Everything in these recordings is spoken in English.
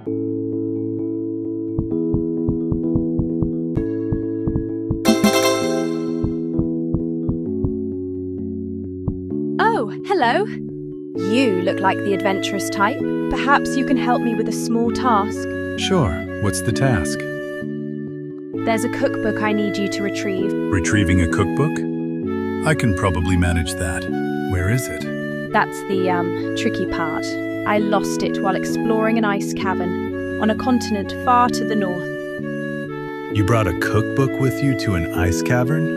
Oh, hello. You look like the adventurous type. Perhaps you can help me with a small task. Sure, what's the task? There's a cookbook I need you to retrieve. Retrieving a cookbook? I can probably manage that. Where is it? That's the tricky part. I lost it while exploring an ice cavern on a continent far to the north. You brought a cookbook with you to an ice cavern?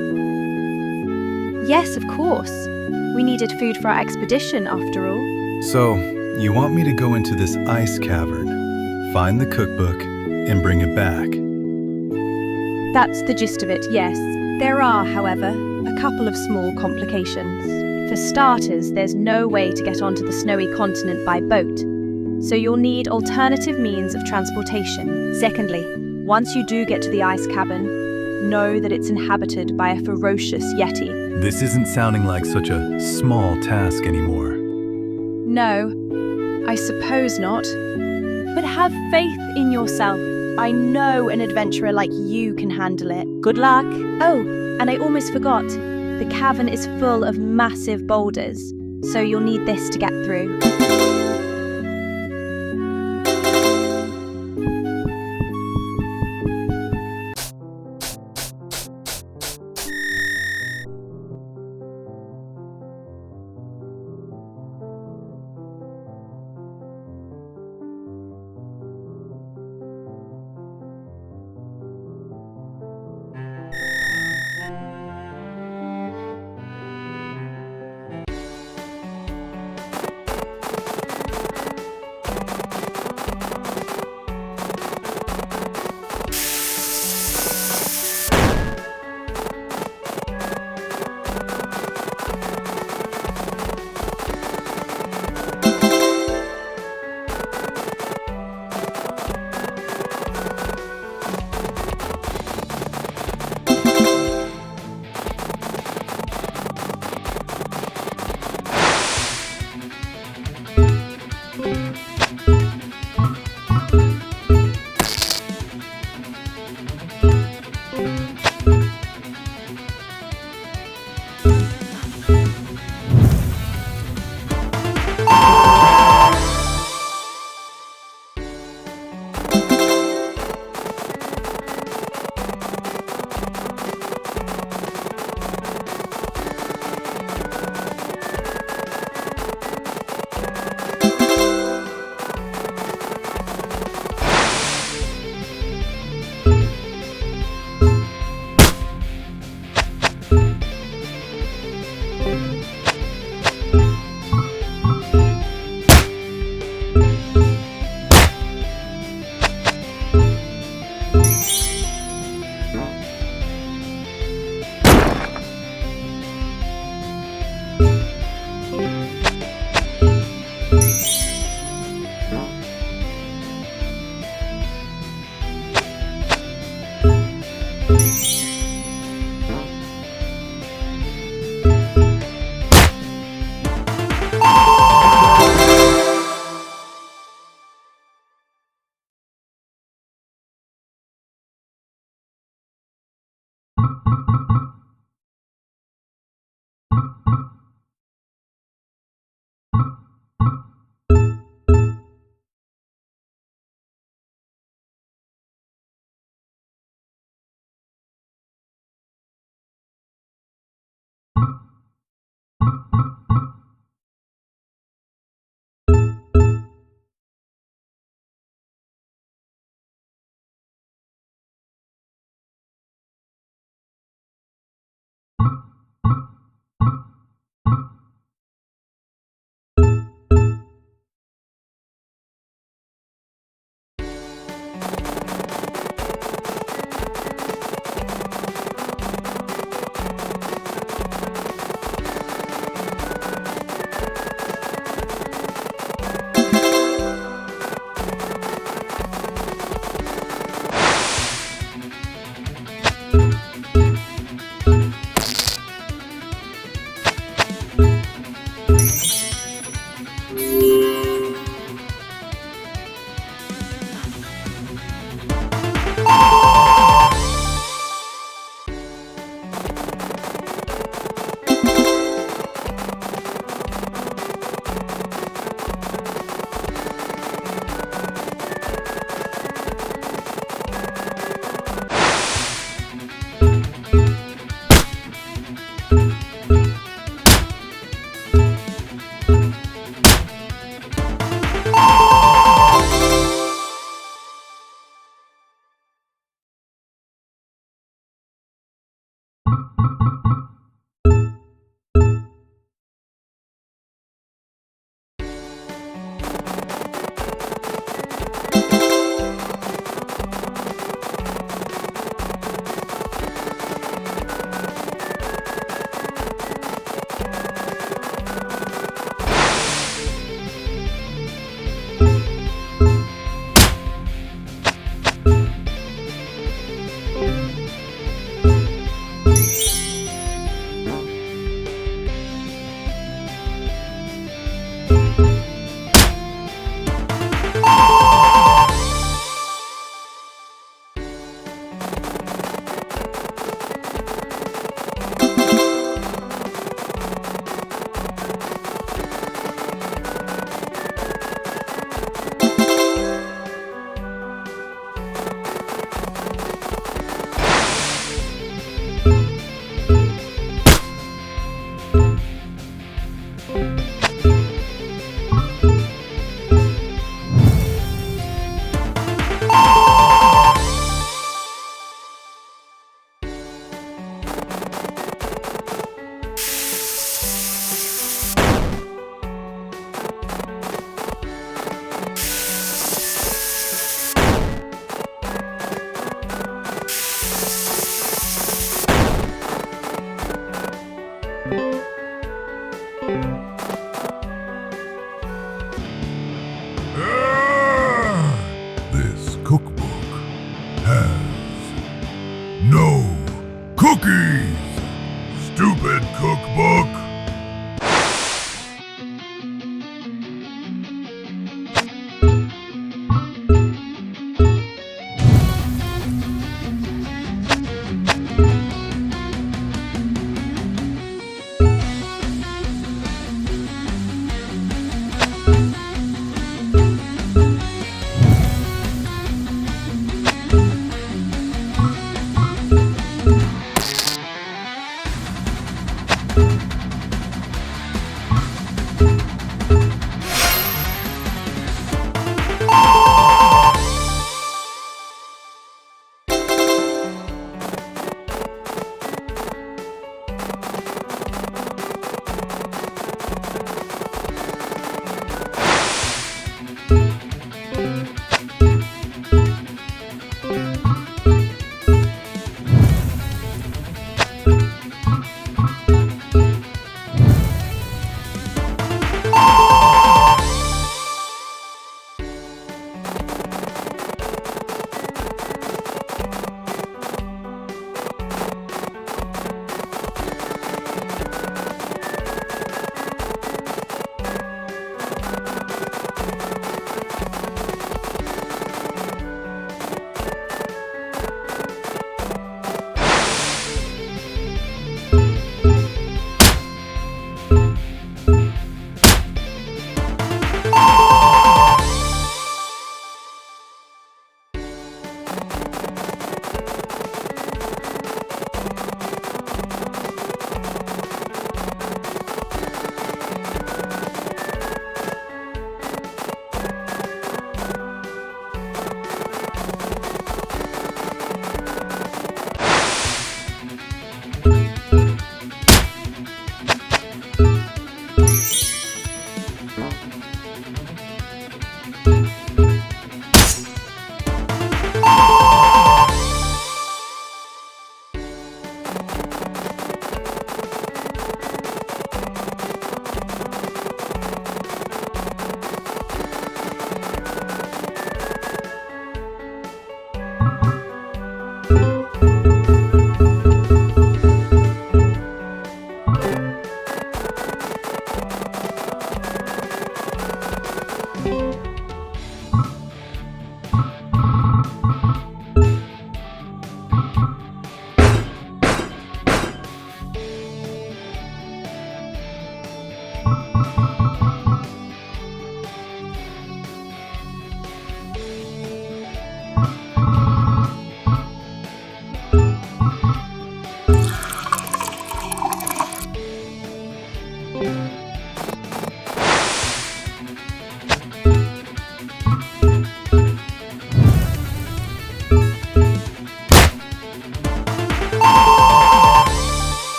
Yes, of course. We needed food for our expedition, after all. So, you want me to go into this ice cavern, find the cookbook, and bring it back? That's the gist of it, yes. There are, however, a couple of small complications. For starters, there's no way to get onto the snowy continent by boat, so you'll need alternative means of transportation. Secondly, once you do get to the ice cavern, know that it's inhabited by a ferocious yeti. This isn't sounding like such a small task anymore. No, I suppose not. But have faith in yourself. I know an adventurer like you can handle it. Good luck. Oh, and I almost forgot. The cavern is full of massive boulders, so you'll need this to get through.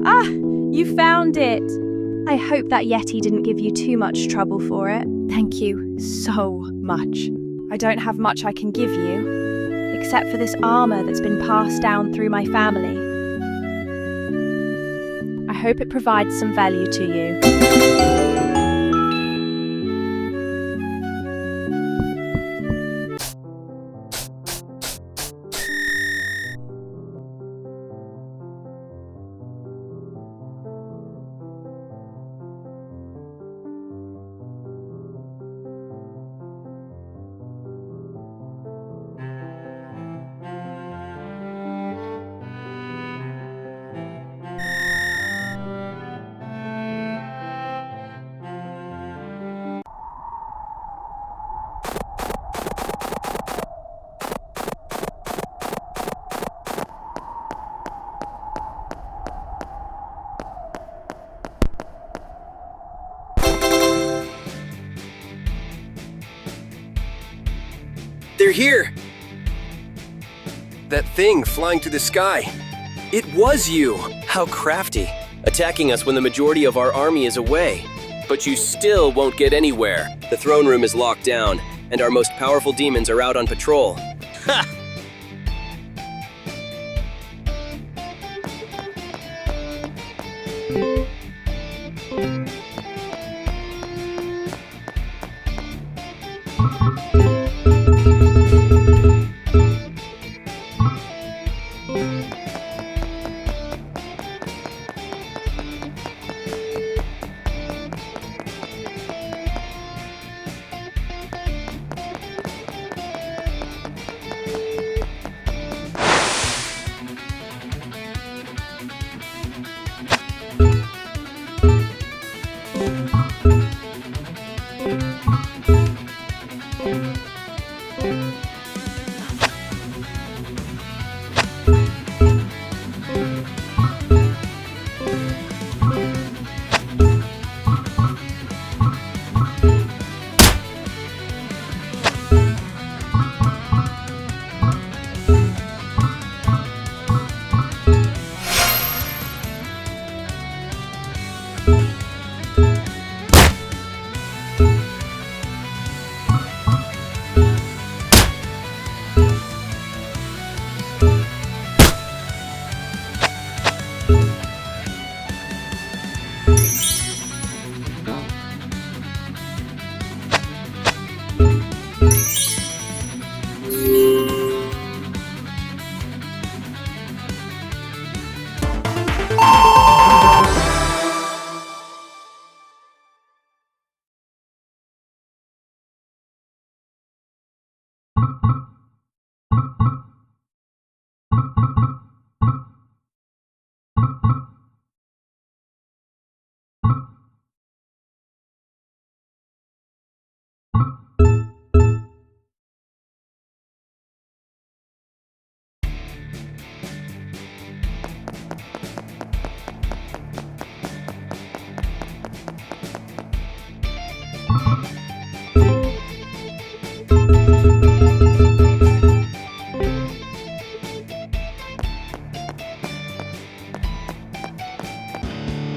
Ah, you found it! I hope that Yeti didn't give you too much trouble for it. Thank you so much. I don't have much I can give you, except for this armor that's been passed down through my family. I hope it provides some value to you. They're here! That thing flying through the sky. It was you! How crafty. Attacking us when the majority of our army is away. But you still won't get anywhere. The throne room is locked down, and our most powerful demons are out on patrol. Ha!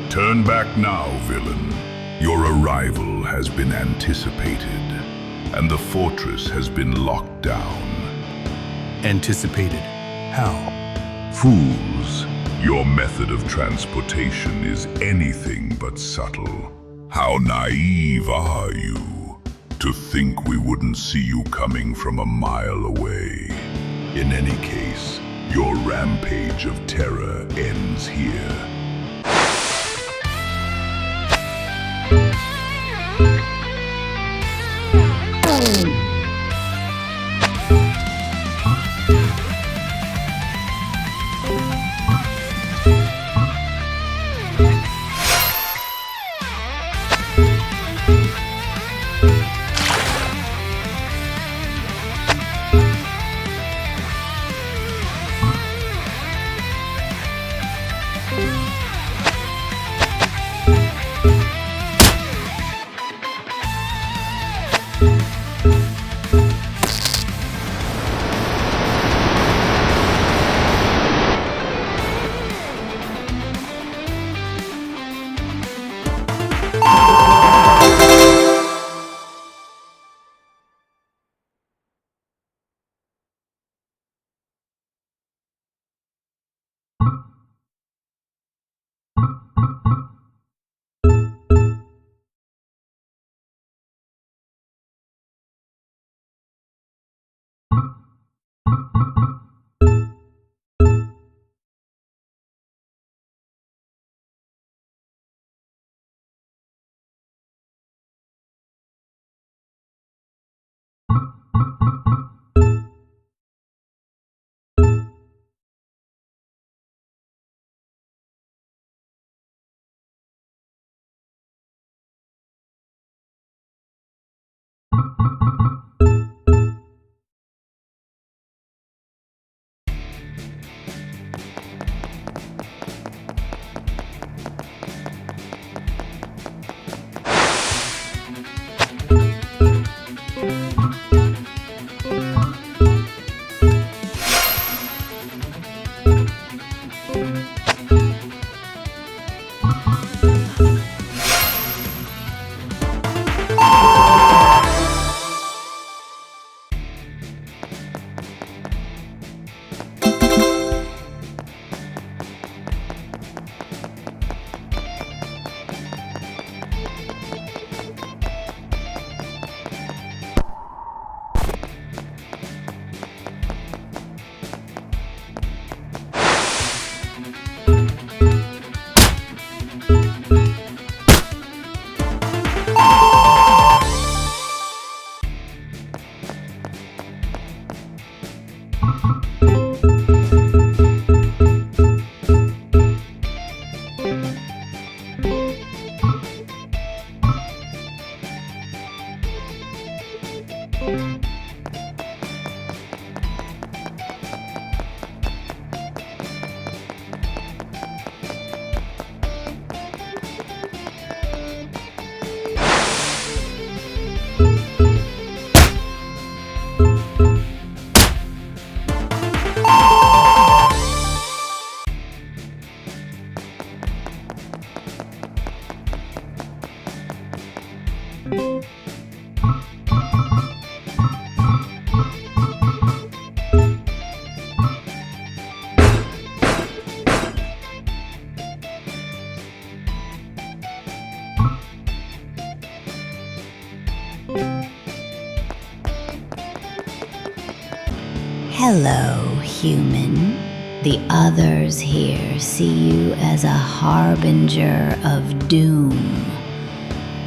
Turn back now, villain. Your arrival has been anticipated, and the fortress has been locked down. Anticipated. How? Fools, your method of transportation is anything but subtle. How naive are you to think we wouldn't see you coming from a mile away? In any case, your rampage of terror ends here. Hello, human. The others here see you as a harbinger of doom,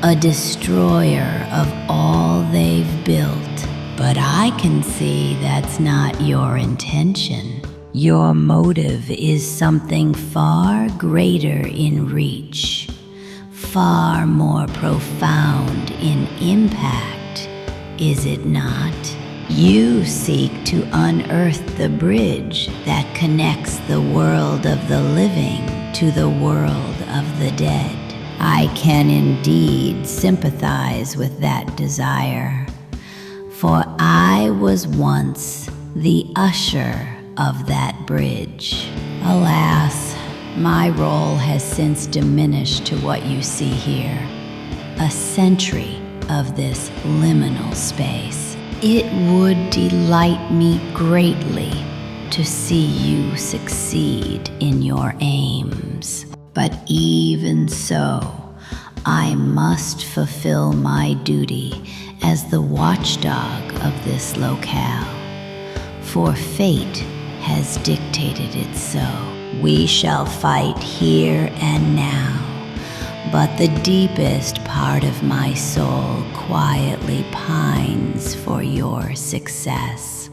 a destroyer of all they've built. But I can see that's not your intention. Your motive is something far greater in reach, far more profound in impact, is it not? You seek to unearth the bridge that connects the world of the living to the world of the dead. I can indeed sympathize with that desire, for I was once the usher of that bridge. Alas, my role has since diminished to what you see here, a sentry of this liminal space. It would delight me greatly to see you succeed in your aims. But even so, I must fulfill my duty as the watchdog of this locale, for fate has dictated it so. We shall fight here and now, but the deepest part of my soul quietly pines for your success.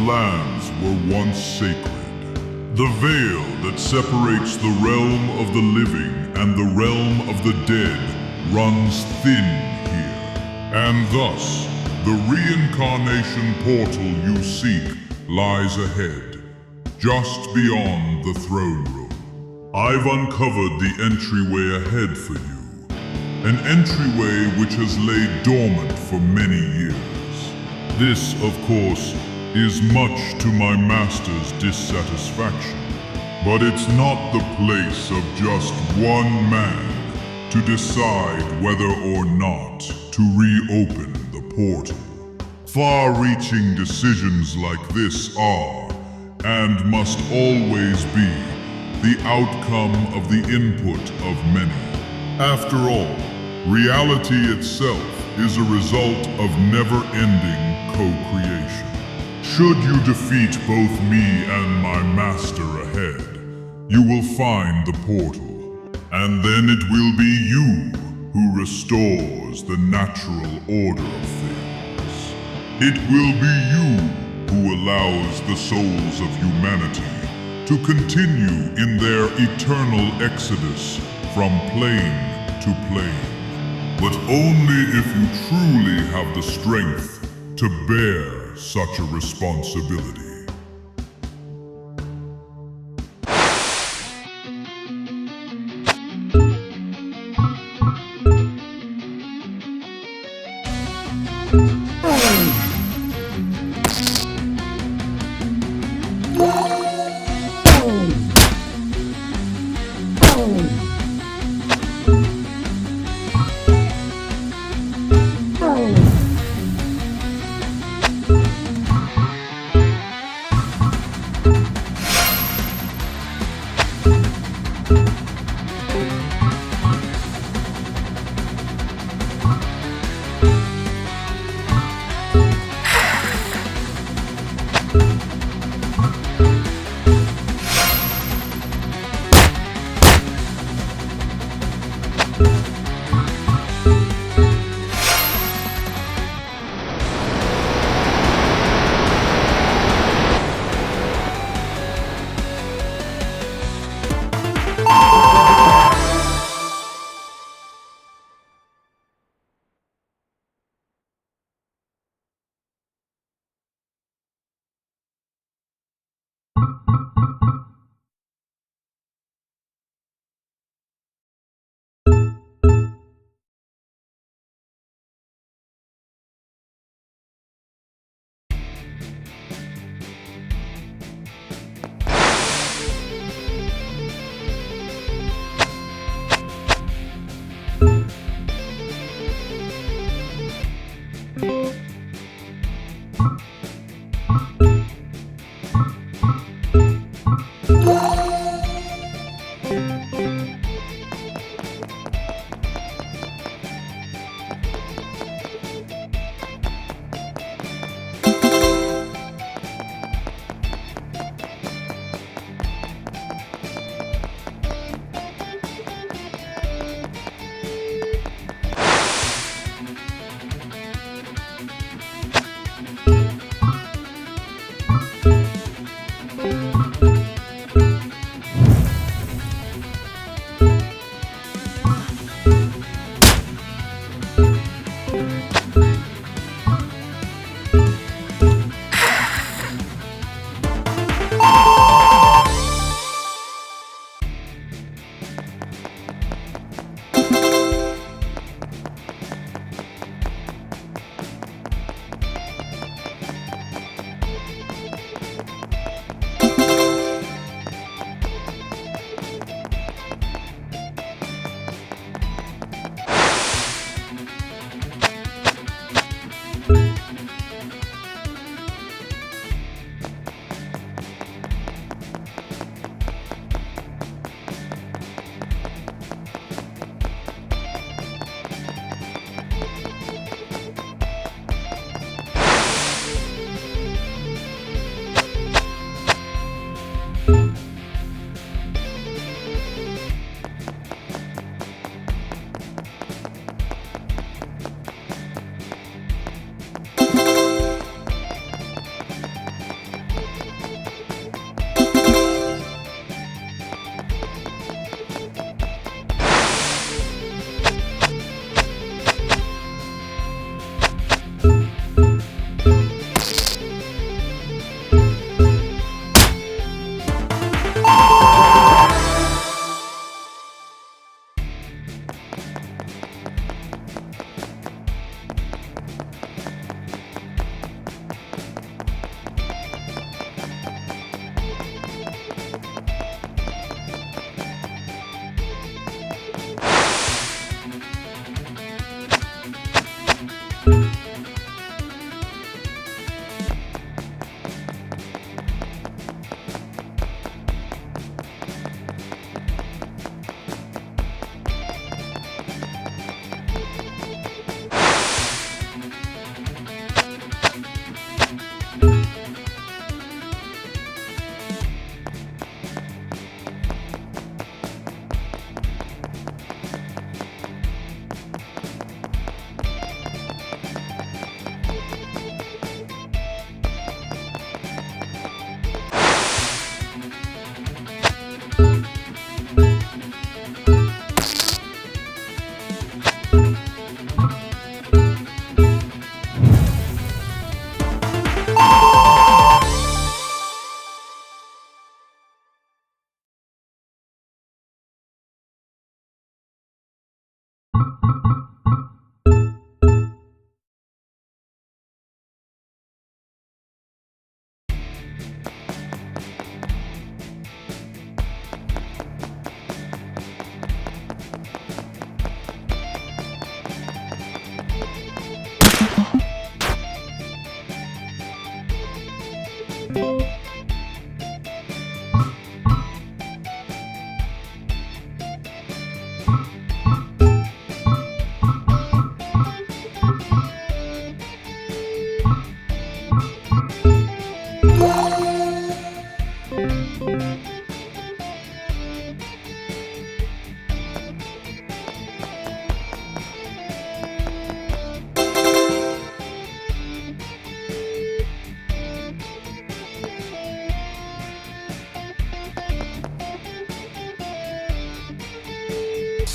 lands were once sacred. The veil that separates the realm of the living and the realm of the dead runs thin here. And thus, the reincarnation portal you seek lies ahead, just beyond the throne room. I've uncovered the entryway ahead for you, an entryway which has laid dormant for many years. This, of course, is much to my master's dissatisfaction, but it's not the place of just one man to decide whether or not to reopen the portal. Far-reaching decisions like this are, and must always be, the outcome of the input of many. After all, reality itself is a result of never-ending co-creation. Should you defeat both me and my master ahead, you will find the portal, and then it will be you who restores the natural order of things. It will be you who allows the souls of humanity to continue in their eternal exodus from plane to plane, but only if you truly have the strength to bear such a responsibility.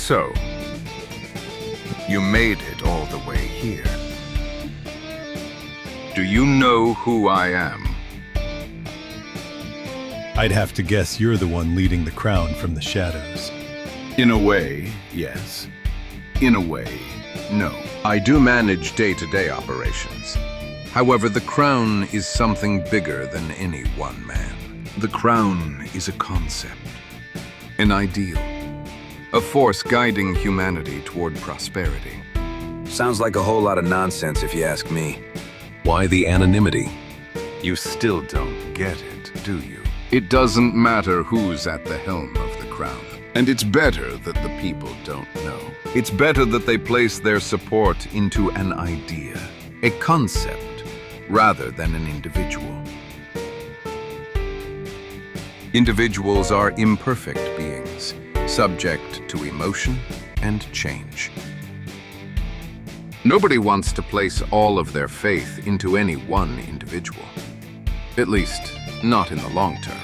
So, you made it all the way here. Do you know who I am? I'd have to guess you're the one leading the crown from the shadows. In a way, yes. In a way, no. I do manage day-to-day operations. However, the crown is something bigger than any one man. The crown is a concept, an ideal, a force guiding humanity toward prosperity. Sounds like a whole lot of nonsense if you ask me. Why the anonymity? You still don't get it, do you? It doesn't matter who's at the helm of the crown. And it's better that the people don't know. It's better that they place their support into an idea, a concept, rather than an individual. Individuals are imperfect beings, subject to emotion and change. Nobody wants to place all of their faith into any one individual. At least, not in the long term.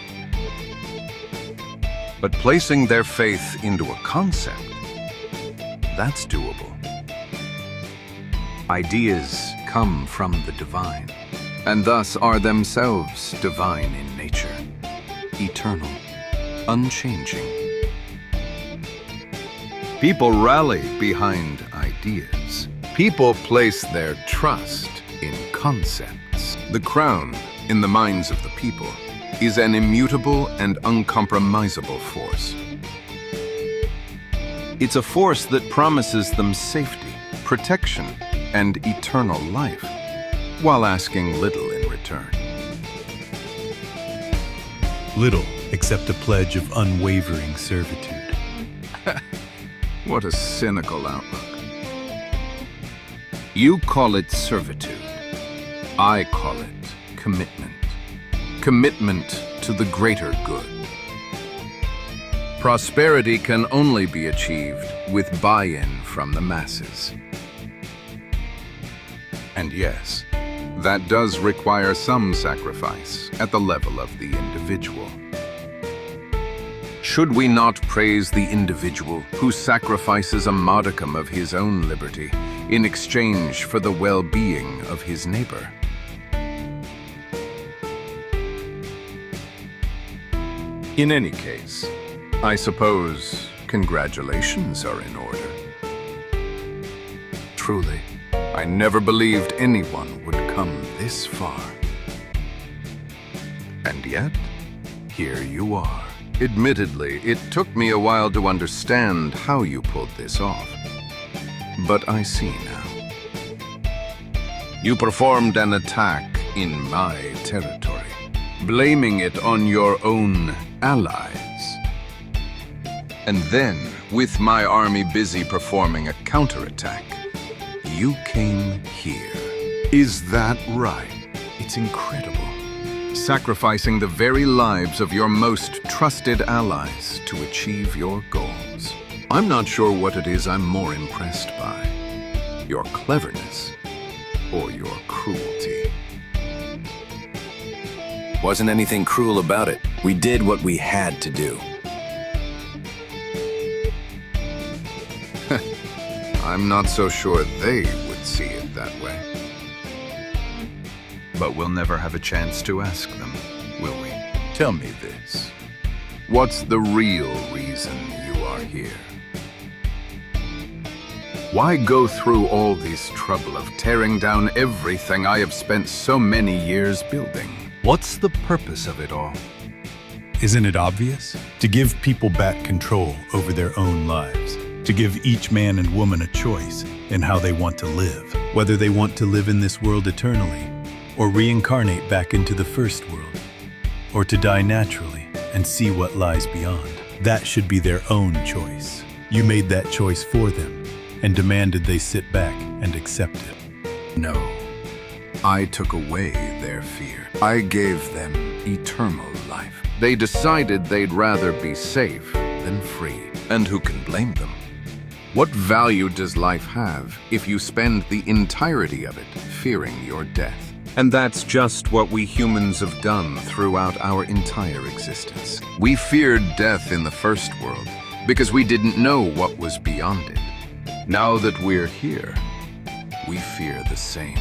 But placing their faith into a concept, that's doable. Ideas come from the divine, and thus are themselves divine in nature, eternal, unchanging. People rally behind ideas. People place their trust in concepts. The crown, in the minds of the people, is an immutable and uncompromisable force. It's a force that promises them safety, protection, and eternal life, while asking little in return. Little except a pledge of unwavering servitude. What a cynical outlook. You call it servitude. I call it commitment. Commitment to the greater good. Prosperity can only be achieved with buy-in from the masses. And yes, that does require some sacrifice at the level of the individual. Should we not praise the individual who sacrifices a modicum of his own liberty in exchange for the well-being of his neighbor? In any case, I suppose congratulations are in order. Truly, I never believed anyone would come this far. And yet, here you are. Admittedly, it took me a while to understand how you pulled this off. But I see now. You performed an attack in my territory, blaming it on your own allies. And then, with my army busy performing a counterattack, you came here. Is that right? It's incredible. Sacrificing the very lives of your most trusted allies to achieve your goals. I'm not sure what it is I'm more impressed by. Your cleverness or your cruelty. Wasn't anything cruel about it. We did what we had to do. I'm not so sure they would see it that way. But we'll never have a chance to ask them, will we? Tell me this. What's the real reason you are here? Why go through all this trouble of tearing down everything I have spent so many years building? What's the purpose of it all? Isn't it obvious? To give people back control over their own lives. To give each man and woman a choice in how they want to live. Whether they want to live in this world eternally, or reincarnate back into the first world, or to die naturally and see what lies beyond. That should be their own choice. You made that choice for them and demanded they sit back and accept it. No. I took away their fear. I gave them eternal life. They decided they'd rather be safe than free. And who can blame them? What value does life have if you spend the entirety of it fearing your death? And that's just what we humans have done throughout our entire existence. We feared death in the first world because we didn't know what was beyond it. Now that we're here, we fear the same.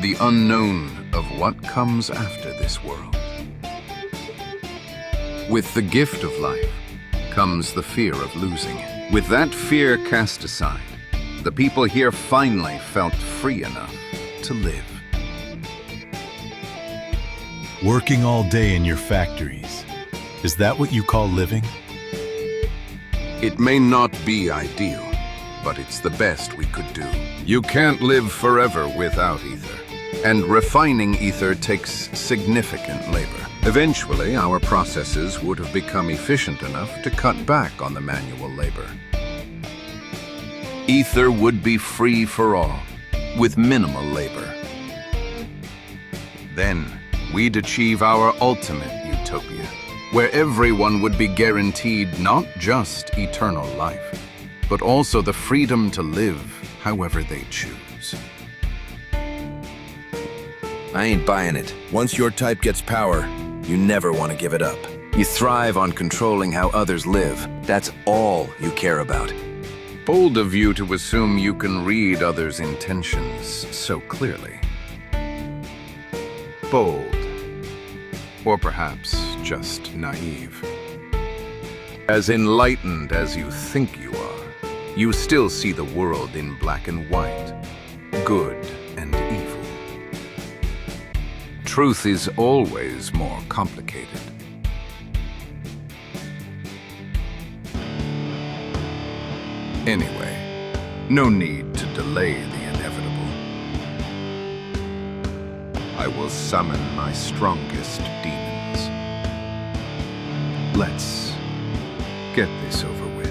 The unknown of what comes after this world. With the gift of life comes the fear of losing it. With that fear cast aside, the people here finally felt free enough to live. Working all day in your factories. Is that what you call living? It may not be ideal, but it's the best we could do. You can't live forever without ether, and refining ether takes significant labor. Eventually, our processes would have become efficient enough to cut back on the manual labor. Ether would be free for all, with minimal labor. Then, we'd achieve our ultimate utopia, where everyone would be guaranteed not just eternal life, but also the freedom to live however they choose. I ain't buying it. Once your type gets power, you never want to give it up. You thrive on controlling how others live. That's all you care about. Bold of you to assume you can read others' intentions so clearly. Bold. Or perhaps just naive. As enlightened as you think you are, you still see the world in black and white, good and evil. Truth is always more complicated. Anyway, no need to delay the inevitable. I will summon my strongest demons. Let's get this over with.